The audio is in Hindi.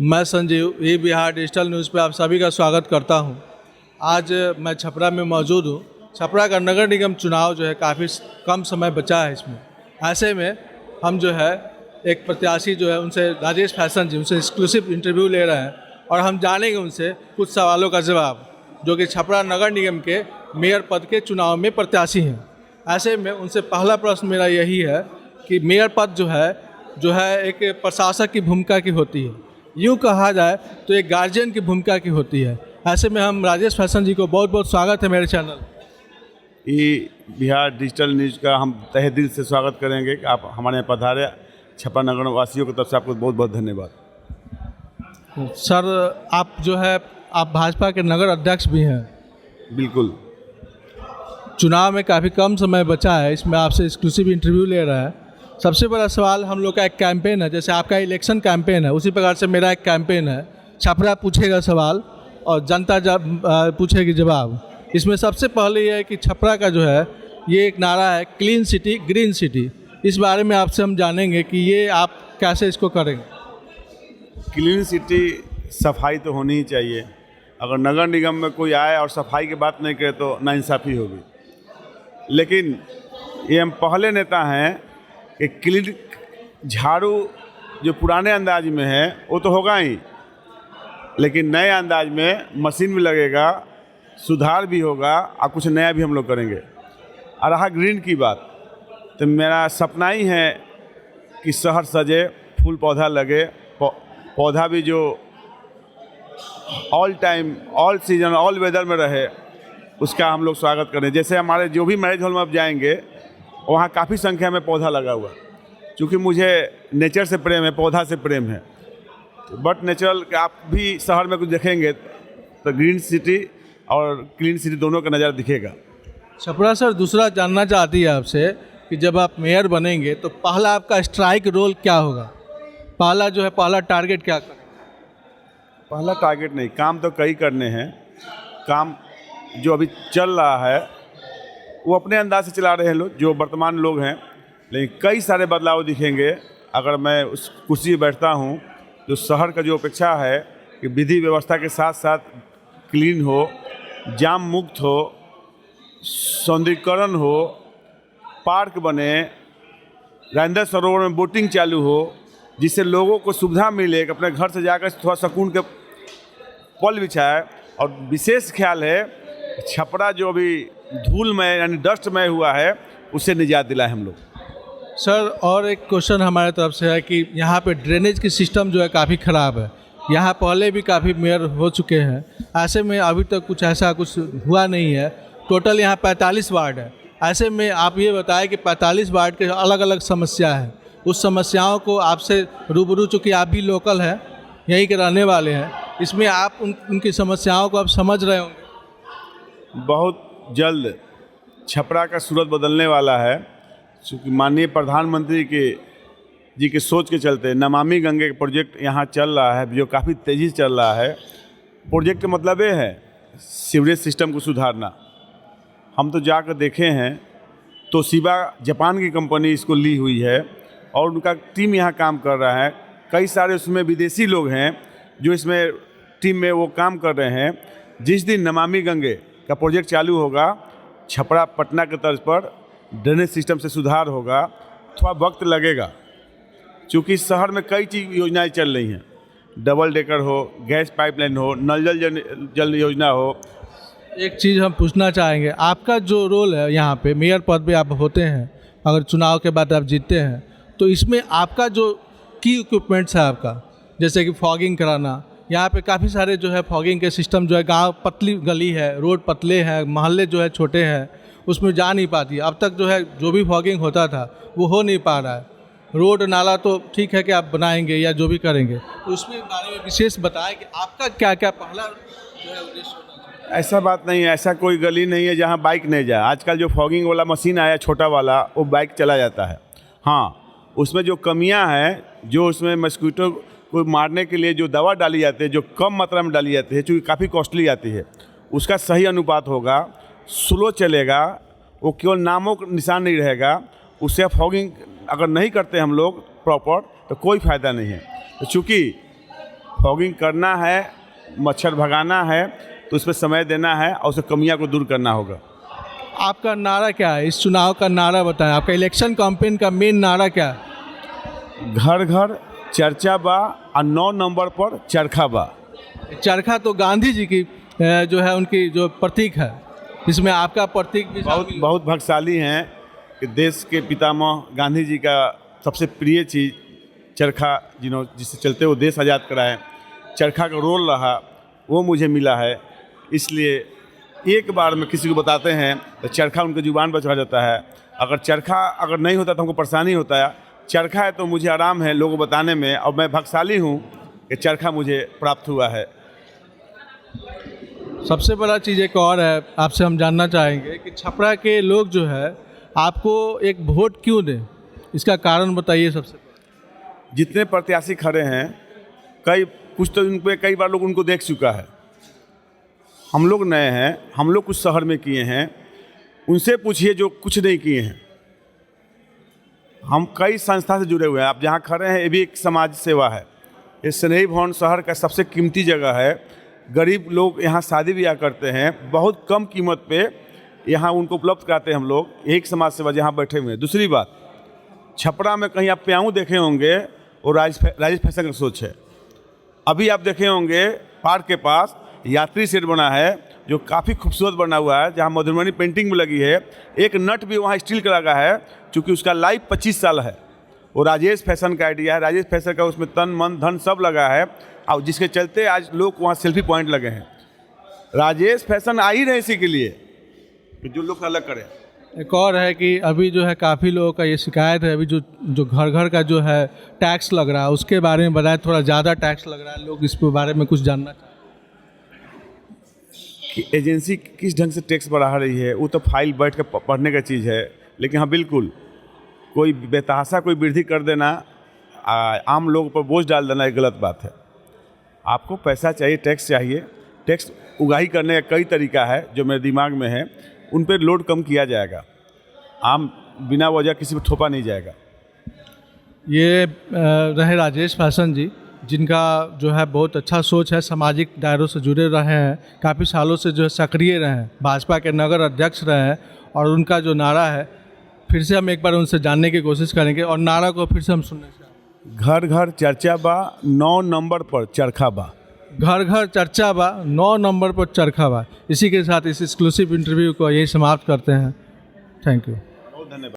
मैं संजीव ई बिहार डिजिटल न्यूज़ पे आप सभी का स्वागत करता हूं। आज मैं छपरा में मौजूद हूं। छपरा का नगर निगम चुनाव जो है काफ़ी कम समय बचा है इसमें। ऐसे में हम जो है एक प्रत्याशी जो है उनसे राजेश फैशन जी उनसे एक्सक्लूसिव इंटरव्यू ले रहे हैं और हम जानेंगे उनसे कुछ सवालों का जवाब, जो कि छपरा नगर निगम के मेयर पद के चुनाव में प्रत्याशी हैं। ऐसे में उनसे पहला प्रश्न मेरा यही है कि मेयर पद जो है एक प्रशासक की भूमिका की होती है, यूँ कहा जाए तो एक गार्जियन की भूमिका की होती है। ऐसे में हम राजेश फैशन जी को बहुत बहुत स्वागत है मेरे चैनल ई बिहार डिजिटल न्यूज़ का हम तहे दिल से स्वागत करेंगे कि आप हमारे यहाँ पधारे। छपरा नगर वासियों की तरफ से आपको बहुत बहुत धन्यवाद। सर, आप जो है आप भाजपा के नगर अध्यक्ष भी हैं। बिल्कुल। चुनाव में काफ़ी कम समय बचा है, इसमें आपसे एक्सक्लूसिव इंटरव्यू ले रहा है। सबसे बड़ा सवाल, हम लोग का एक कैंपेन है, जैसे आपका इलेक्शन कैंपेन है उसी प्रकार से मेरा एक कैंपेन है। छपरा पूछेगा सवाल और जनता पूछेगी जवाब। इसमें सबसे पहले ये है कि छपरा का जो है ये एक नारा है क्लीन सिटी ग्रीन सिटी। इस बारे में आपसे हम जानेंगे कि ये आप कैसे इसको करेंगे। क्लीन सिटी, सफाई तो होनी ही चाहिए। अगर नगर निगम में कोई आए और सफाई की बात नहीं करे तो नाइंसाफ़ी होगी। लेकिन ये हम पहले नेता हैं कि क्लीन झाड़ू जो पुराने अंदाज में है वो तो होगा ही, लेकिन नए अंदाज में मशीन भी लगेगा, सुधार भी होगा और कुछ नया भी हम लोग करेंगे। और रहा ग्रीन की बात, तो मेरा सपना ही है कि शहर सजे, फूल पौधा लगे, पौधा भी जो all time, all season, all weather में रहे, उसका हम लोग स्वागत करें। जैसे हमारे जो भी मैरिज हॉल में आप जाएंगे वहाँ काफ़ी संख्या में पौधा लगा हुआ है। क्योंकि मुझे नेचर से प्रेम है, पौधा से प्रेम है। बट नेचुरल आप भी शहर में कुछ देखेंगे तो ग्रीन सिटी और क्लीन सिटी दोनों का नज़ारा दिखेगा। छपरा सर, दूसरा जानना चाहती है आपसे कि जब आप मेयर बनेंगे तो पहला आपका स्ट्राइक रोल क्या होगा? पहला टारगेट क्या करें? पहला टारगेट नहीं, काम तो कई करने हैं। काम जो अभी चल रहा है वो अपने अंदाज से चला रहे हैं लोग, जो वर्तमान लोग हैं, लेकिन कई सारे बदलाव दिखेंगे अगर मैं उस कुर्सी पर बैठता हूँ। जो शहर का जो अपेक्षा है कि विधि व्यवस्था के साथ साथ क्लीन हो, जाम मुक्त हो, सौंदर्यीकरण हो, पार्क बने, राजेंद्र सरोवर में बोटिंग चालू हो, जिससे लोगों को सुविधा मिले कि अपने घर से जाकर थोड़ा सुकून के पल बिछाए। और विशेष ख्याल है छपरा जो अभी धूलमय यानी डस्टमय हुआ है उससे निजात दिलाए हम लोग। सर, और एक क्वेश्चन हमारे तरफ से है कि यहाँ पे ड्रेनेज की सिस्टम जो है काफ़ी ख़राब है। यहाँ पहले भी काफ़ी मेयर हो चुके हैं, ऐसे में अभी तक कुछ हुआ नहीं है। टोटल यहाँ 45 वार्ड है। ऐसे में आप ये बताएं कि 45 वार्ड के अलग अलग समस्या है, उस समस्याओं को आपसे रूबरू, चूँकि आप भी लोकल हैं, यहीं के रहने वाले हैं, इसमें आप उनकी समस्याओं को आप समझ रहे होंगे। बहुत जल्द छपरा का सूरत बदलने वाला है, क्योंकि माननीय प्रधानमंत्री जी के सोच के चलते नमामि गंगे प्रोजेक्ट यहाँ चल रहा है, जो काफ़ी तेज़ी से चल रहा है। प्रोजेक्ट का मतलब ये है सीवरेज सिस्टम को सुधारना। हम तो जाकर देखे हैं, तोशिबा जापान की कंपनी इसको ली हुई है और उनका टीम यहाँ काम कर रहा है। कई सारे उसमें विदेशी लोग हैं जो इसमें टीम में वो काम कर रहे हैं। जिस दिन नमामि गंगे का प्रोजेक्ट चालू होगा, छपरा पटना के तर्ज पर ड्रेनेज सिस्टम से सुधार होगा। थोड़ा वक्त लगेगा क्योंकि शहर में कई चीज़ योजनाएं चल रही हैं, डबल डेकर हो, गैस पाइपलाइन हो, नल जल योजना हो। एक चीज़ हम पूछना चाहेंगे, आपका जो रोल है यहाँ पे मेयर पद पे आप होते हैं, अगर चुनाव के बाद आप जीतते हैं तो इसमें आपका जो की इक्विपमेंट्स है आपका, जैसे कि फॉगिंग कराना, यहाँ पे काफ़ी सारे जो है फॉगिंग के सिस्टम जो है, गांव पतली गली है, रोड पतले हैं, मोहल्ले जो है छोटे हैं, उसमें जा नहीं पाती। अब तक जो है जो भी फॉगिंग होता था वो हो नहीं पा रहा है। रोड नाला तो ठीक है कि आप बनाएंगे या जो भी करेंगे, तो उसमें बारे में विशेष बताएं कि आपका क्या क्या पहला जो है उद्देश्य होना चाहिए। ऐसा बात नहीं है, ऐसा कोई गली नहीं है जहाँ बाइक नहीं जाए। आजकल जो फॉगिंग वाला मशीन आया छोटा वाला, वो बाइक चला जाता है। हाँ, उसमें जो कमियां हैं, जो उसमें मस्कीटो को मारने के लिए जो दवा डाली जाती है, जो कम मात्रा में डाली जाती है, चूँकि काफ़ी कॉस्टली आती है, उसका सही अनुपात होगा, स्लो चलेगा, वो केवल नामों का निशान नहीं रहेगा। उससे फॉगिंग अगर नहीं करते हम लोग प्रॉपर तो कोई फ़ायदा नहीं है। तो चूँकि फॉगिंग करना है, मच्छर भगाना है, तो उस पर समय देना है और उस कमियां को दूर करना होगा। आपका नारा क्या है, इस चुनाव का नारा बताएं, आपका इलेक्शन कैंपेन का मेन नारा क्या है? घर घर चर्चा बा और 9 नंबर पर चरखा बा। चरखा तो गांधी जी की जो है उनकी जो प्रतीक है, इसमें आपका प्रतीक भी बहुत बहुत भाग्यशाली हैं कि देश के पितामह गांधी जी का सबसे प्रिय चीज़ चरखा, जिससे चलते वो देश आज़ाद कराएं, चरखा का रोल रहा, वो मुझे मिला है। इसलिए एक बार में किसी को बताते हैं तो चरखा उनकी जुबान पर चढ़ा जाता है। अगर चरखा अगर नहीं होता तो हमको परेशानी होता है। चरखा है तो मुझे आराम है लोगों को बताने में, और मैं भाग्यशाली हूँ कि चरखा मुझे प्राप्त हुआ है। सबसे बड़ा चीज़ एक और है, आपसे हम जानना चाहेंगे कि छपरा के लोग जो है आपको एक वोट क्यों दें, इसका कारण बताइए। सबसे जितने प्रत्याशी खड़े हैं, कुछ तो उन पे कई बार लोग उनको देख चुका है। हम लोग नए हैं, हम लोग कुछ शहर में किए हैं, उनसे पूछिए जो कुछ नहीं किए हैं। हम कई संस्था से जुड़े हुए हैं। आप जहाँ खड़े हैं ये भी एक समाज सेवा है। ये स्नेही भवन शहर का सबसे कीमती जगह है। गरीब लोग यहाँ शादी ब्याह करते हैं, बहुत कम कीमत पे यहाँ उनको उपलब्ध कराते हैं हम लोग। एक समाज सेवा जहाँ बैठे हुए हैं। दूसरी बात, छपरा में कहीं आप प्याऊ देखे होंगे, वो राजेश फैशन का सोच है। अभी आप देखे होंगे पार्क के पास यात्री शेड बना है जो काफ़ी खूबसूरत बना हुआ है, जहाँ मधुबनी पेंटिंग भी लगी है। एक नट भी वहाँ स्टील का लगा है, चूँकि उसका लाइफ 25 साल है। वो राजेश फैशन का आइडिया है। राजेश फैशन का उसमें तन मन धन सब लगा है, और जिसके चलते आज लोग वहाँ सेल्फी पॉइंट लगे हैं। राजेश फैशन आ ही रहे इसी के लिए कि जो लोग अलग करें। एक और है कि अभी जो है काफ़ी लोगों का ये शिकायत है, अभी जो घर घर का जो है टैक्स लग रहा है, उसके बारे में बताएं। थोड़ा ज़्यादा टैक्स लग रहा है, लोग इस बारे में कुछ जानना चाहते हैं कि एजेंसी किस ढंग से टैक्स बढ़ा रही है। वो तो फाइल बैठ के पढ़ने का चीज़ है। लेकिन हाँ, बिल्कुल कोई बेतहाशा कोई वृद्धि कर देना, आम लोगों पर बोझ डाल देना, एक गलत बात है। आपको पैसा चाहिए, टैक्स चाहिए। टैक्स उगाही करने का कई तरीका है जो मेरे दिमाग में है, उन पर लोड कम किया जाएगा। आम बिना वजह किसी पर थोपा नहीं जाएगा। ये रहे राजेश फैशन जी, जिनका जो है बहुत अच्छा सोच है, सामाजिक दायरों से जुड़े रहे हैं, काफ़ी सालों से जो है सक्रिय रहे हैं, भाजपा के नगर अध्यक्ष रहे हैं। और उनका जो नारा है, फिर से हम एक बार उनसे जानने की कोशिश करेंगे और नारा को फिर से हम सुनने से। घर घर चर्चा बा, 9 नंबर पर चरखा बा। घर घर चर्चा बा, 9 नंबर पर चरखा बा। इसी के साथ इस एक्सक्लूसिव इंटरव्यू को यही समाप्त करते हैं। Thank you.